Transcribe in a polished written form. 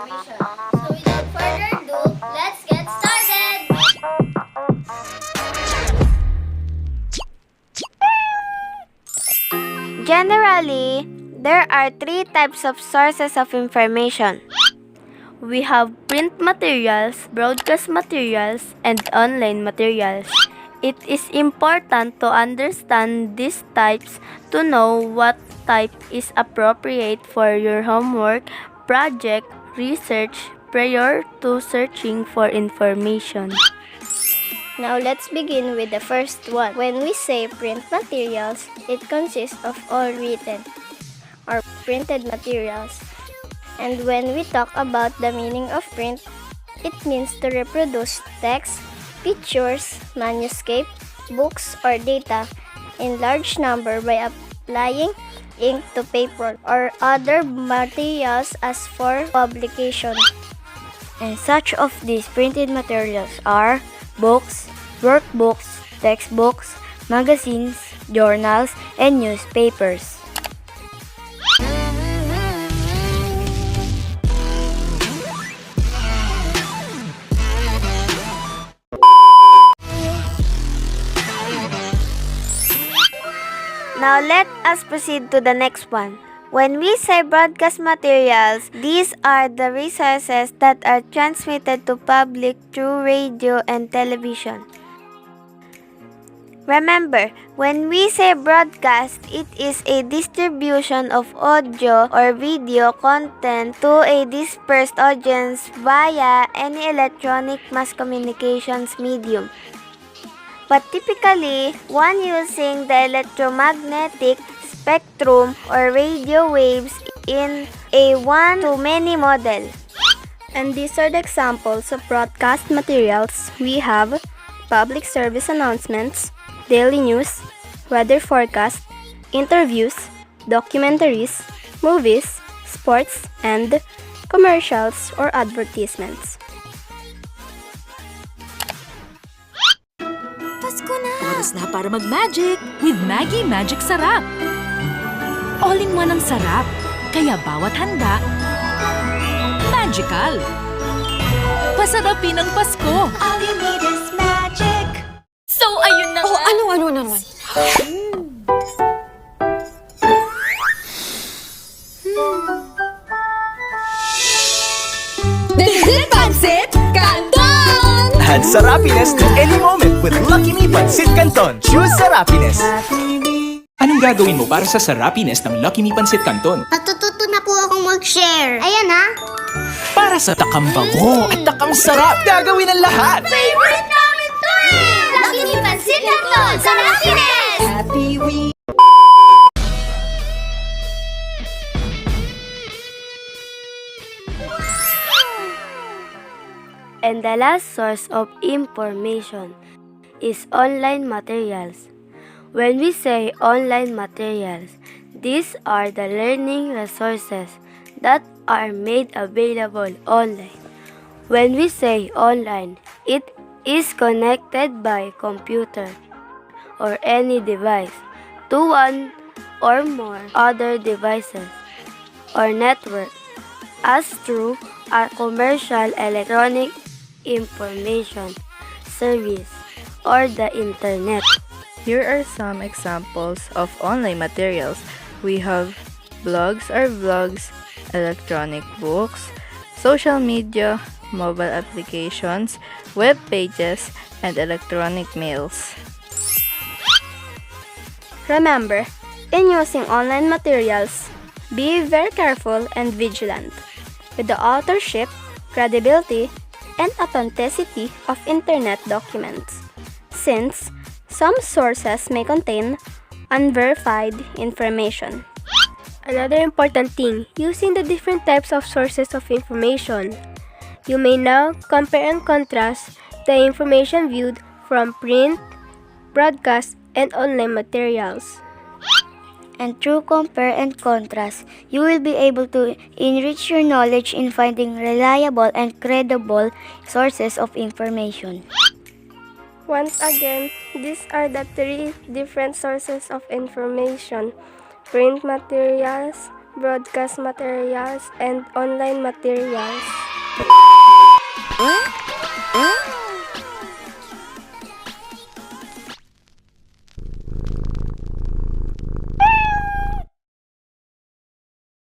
information. So without further ado, let's get started! Generally, there are three types of sources of information. We have print materials, broadcast materials, and online materials. It is important to understand these types to know what type is appropriate for your homework, project, research, prior to searching for information. Now let's begin with the first one. When we say print materials, it consists of all written or printed materials. And when we talk about the meaning of print, it means to reproduce text, pictures, manuscript, books, or data in large number by applying ink to paper or other materials as for publication. And such of these printed materials are books, workbooks, textbooks, magazines, journals, and newspapers. Now let us proceed to the next one. When we say broadcast materials, these are the resources that are transmitted to public through radio and television. Remember, when we say broadcast, it is a distribution of audio or video content to a dispersed audience via any electronic mass communications medium, but typically one using the electromagnetic spectrum or radio waves in a one-to-many model. And these are the examples of broadcast materials. We have public service announcements, daily news, weather forecast, interviews, documentaries, movies, sports, and commercials or advertisements. Pasko na! Oras na para mag-magic with Maggie Magic Sarap. All-in-one ang sarap, kaya bawat handa, magical. Pasarapin ang Pasko. All you need is magic. So, ayun na nga. Ano? Pansit Canton! Add sarapiness to any moment with Lucky Me Pansit Canton. Choose sarapiness. Anong gagawin mo para sa sarapiness ng Lucky Me Pansit Canton? Matututo na po akong mag-share. Ayan ha! Para sa takam bango at takam sarap, gagawin ang lahat! Favorite namin to eh! Lucky Me Pansit Canton! Sarapines! Happy we And the last source of information is online materials. When we say online materials, these are the learning resources that are made available online. When we say online, it is connected by computer or any device to one or more other devices or network as through a commercial electronic information service or the internet. Here are some examples of online materials. We have blogs or vlogs, electronic books, social media, mobile applications, web pages, and electronic mails. Remember, in using online materials, be very careful and vigilant with the authorship, credibility, and authenticity of internet documents, since some sources may contain unverified information. Another important thing, using the different types of sources of information. You may now compare and contrast the information viewed from print, broadcast, and online materials. And through compare and contrast, you will be able to enrich your knowledge in finding reliable and credible sources of information. Once again, these are the three different sources of information: print materials, broadcast materials, and online materials.